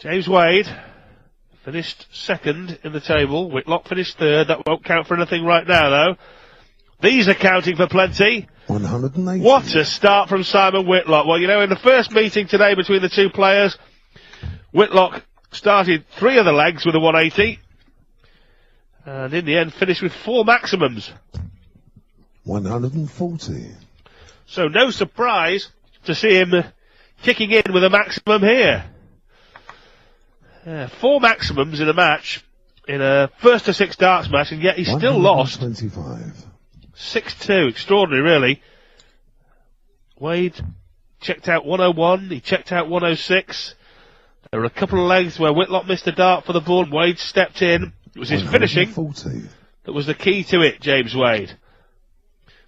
James Wade finished second in the table. Whitlock finished third. That won't count for anything right now, though. These are counting for plenty. 180. What a start from Simon Whitlock. Well, you know, in the first meeting today between the two players, Whitlock started 3 of the legs with a 180. And in the end finished with 4 maximums. 140. So no surprise to see him kicking in with a maximum here. 4 maximums in a match, in a first to 6 darts match, and yet he still lost. 125. 6-2, extraordinary really. Wade checked out 101, he checked out 106. There were a couple of legs where Whitlock missed a dart for the ball, and Wade stepped in. It was his finishing that was the key to it, James Wade.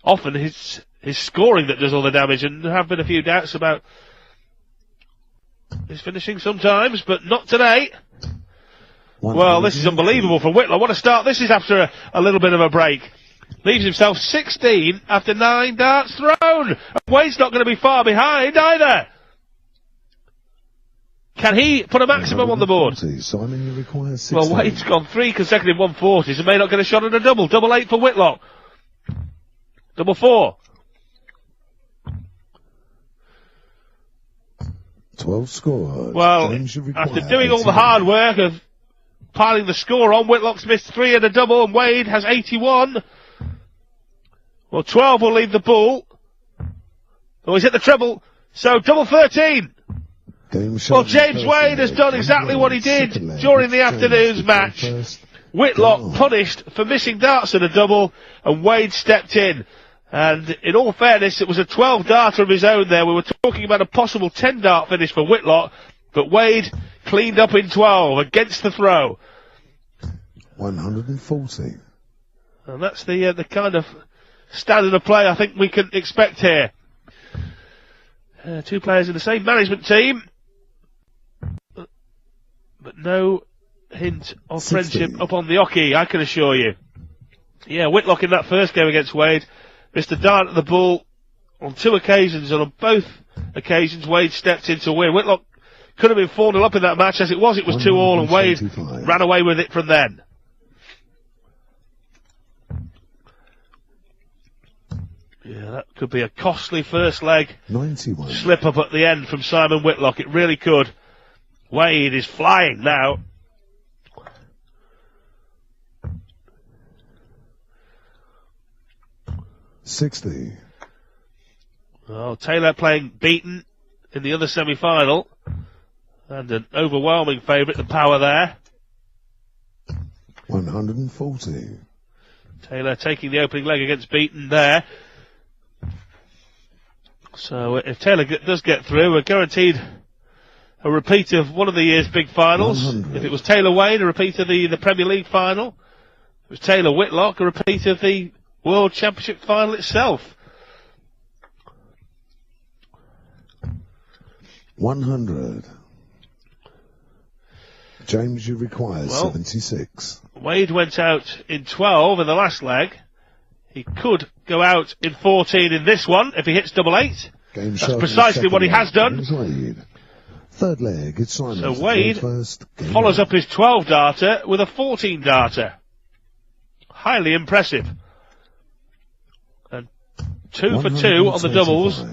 Often his scoring that does all the damage, and there have been a few doubts about his finishing sometimes, but not today. Well, this is unbelievable for Whitlock. What a start this is after a little bit of a break. Leaves himself 16 after 9 darts thrown. Wade's not going to be far behind either. Can he put a maximum on the board? Simon, you require 16. Well, Wade's gone 3 consecutive 140s and may not get a shot at a double. Double 8 for Whitlock. Double 4. 12 scores. Well, after doing all the hard work of piling the score on, Whitlock's missed 3 and a double, and Wade has 81. Well, 12 will leave the bull. Oh, he's hit the treble, so double 13. Well, James Wade has done exactly what he did during the afternoon's match. Whitlock punished for missing darts at a double, and Wade stepped in. And in all fairness, it was a 12-darter of his own there. We were talking about a possible 10-dart finish for Whitlock, but Wade cleaned up in 12 against the throw. 140. And that's the kind of standard of play I think we can expect here. 2 players in the same management team, but no hint of 60. friendship up on the oche, I can assure you. Yeah, Whitlock in that first game against Wade missed a dart at the ball on 2 occasions, and on both occasions Wade stepped in to win. Whitlock could have been 4-0 up in that match. As it was 2-all, and Wade ran away with it from then. Yeah, that could be a costly first leg 91. slip up at the end from Simon Whitlock. It really could. Wade is flying now. $60. Well, Taylor playing beaten in the other semi-final. And an overwhelming favourite, the power there. 140. Taylor taking the opening leg against Beaton there. So if Taylor does get through, we're guaranteed a repeat of one of the year's big finals. 100. If it was Taylor Wade, a repeat of the Premier League final. If it was Taylor Whitlock, a repeat of the World Championship final itself. 100. James, you require 76. Wade went out in 12 in the last leg. He could go out in 14 in this one if he hits double 8. That's precisely what he has done. Third leg, it's Simon. So Wade follows up his 12-darter with a 14-darter. Highly impressive. And 2 for 2 on the doubles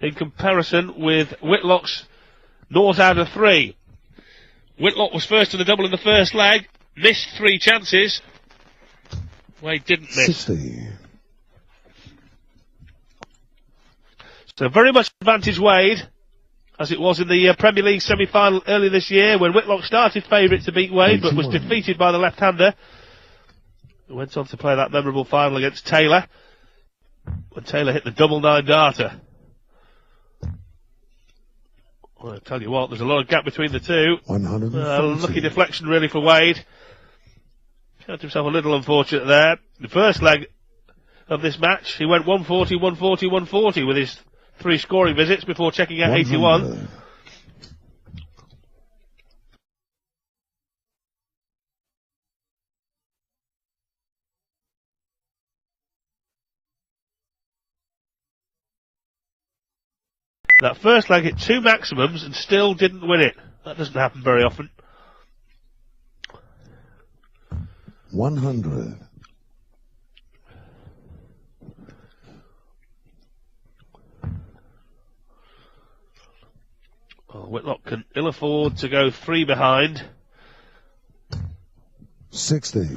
in comparison with Whitlock's 0 out of 3. Whitlock was first to the double in the first leg, missed 3 chances. Wade didn't miss. 60. So very much advantage Wade, as it was in the Premier League semi-final earlier this year, when Whitlock started favourite to beat Wade, but was defeated by the left-hander, who went on to play that memorable final against Taylor, when Taylor hit the double 9-darter. Well, I'll tell you what, there's a lot of gap between the two. Lucky deflection really for Wade. Found himself a little unfortunate there. The first leg of this match, he went 140, 140, 140 with his 3 scoring visits before checking out 81. That first leg hit 2 maximums and still didn't win it. That doesn't happen very often. 100. Well, Whitlock can ill afford to go 3 behind. 60.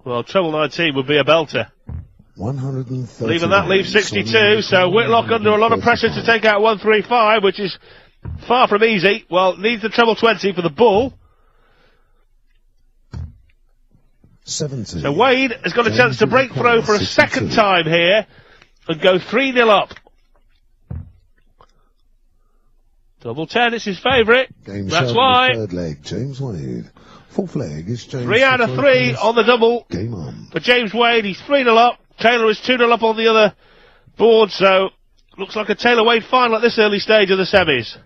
Well, treble 19 would be a belter. 130. Even that leaves 62, so Whitlock under a lot of pressure to take out 135, which is far from easy. Well, needs the treble 20 for the bull. 70. So Wade has got a chance to break through for a second time here and go 3-0 up. Double 10, it's his favourite. That's why. Third leg, James Wade. Fourth leg is James. 3 out of 3 on the double. Game on. For James Wade, he's 3-0 up. Taylor is 2-0 up on the other board, so looks like a Taylor-Wade final at this early stage of the semis.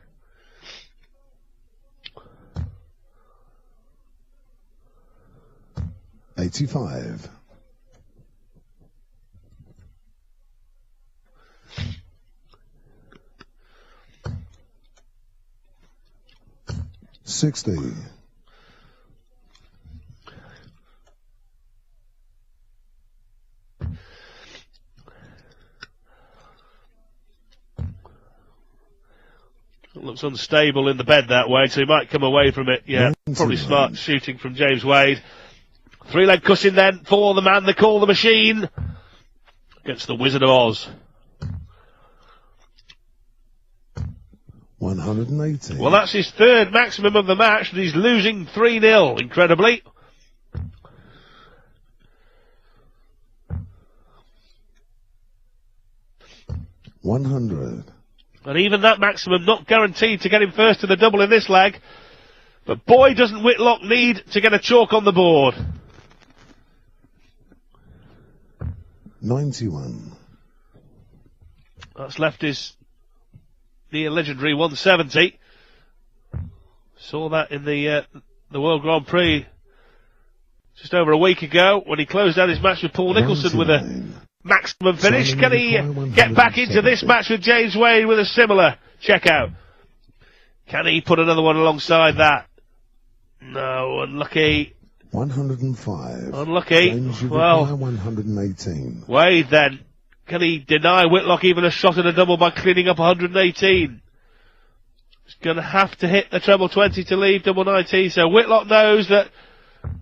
$85. $60. Looks unstable in the bed that way, so he might come away from it. Yeah, probably smart shooting from James Wade. 3-leg cushion then for the man they call the Machine against the Wizard of Oz. 180. Well, that's his third maximum of the match, and he's losing 3-0, incredibly. $100. And even that maximum not guaranteed to get him first to the double in this leg. But boy, doesn't Whitlock need to get a chalk on the board. 91. That's left his near legendary 170. Saw that in the World Grand Prix just over a week ago when he closed out his match with Paul Nicholson 99. with a maximum finish. Can he get back into this match with James Wade with a similar checkout? Can he put another one alongside that? No, unlucky. 105. Unlucky. James, well, 118. Wade then. Can he deny Whitlock even a shot at a double by cleaning up 118? He's going to have to hit the treble 20 to leave double 19, so Whitlock knows that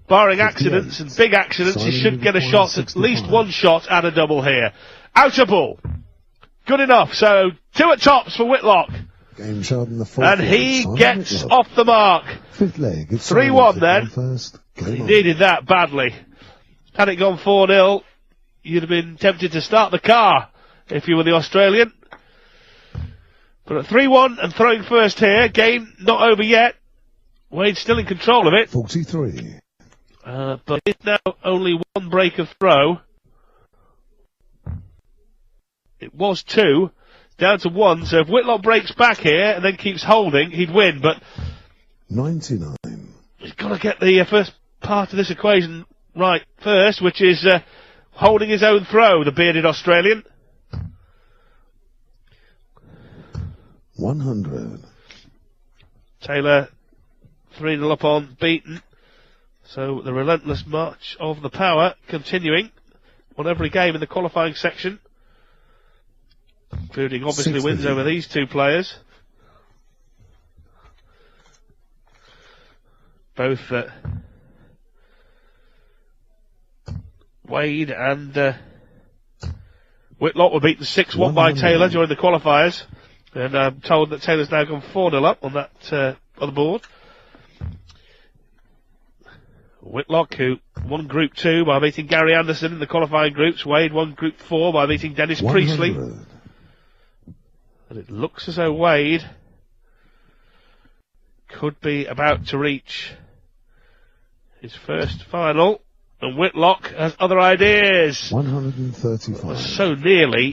barring accidents and big accidents, he should get a shot, at least one shot at a double here. Outer ball. Good enough, so 2 at tops for Whitlock. Game shot in the fourth. And he gets off the mark. Fifth leg. 3-1 then. First. He needed that badly. Had it gone 4-0, you'd have been tempted to start the car if you were the Australian. But at 3-1 and throwing first here, game not over yet. Wade's still in control of it. 43. But it's now only 1 break of throw. It was 2, down to 1, so if Whitlock breaks back here and then keeps holding, he'd win, but 99. he's got to get the first part of this equation right first, which is holding his own throw, the bearded Australian. 100. Taylor 3-0 up on beaten. So the relentless march of the power continuing on every game in the qualifying section, including obviously 60. wins over these 2 players. Both Wade and Whitlock were beaten 6-1 by Taylor during the qualifiers, and I'm told that Taylor's now gone 4-0 up on that other board. Whitlock, who won Group 2 by beating Gary Anderson in the qualifying groups. Wade won Group 4 by beating Dennis 100. Priestley. And it looks as though Wade could be about to reach his first final. And Whitlock has other ideas. 135. So nearly.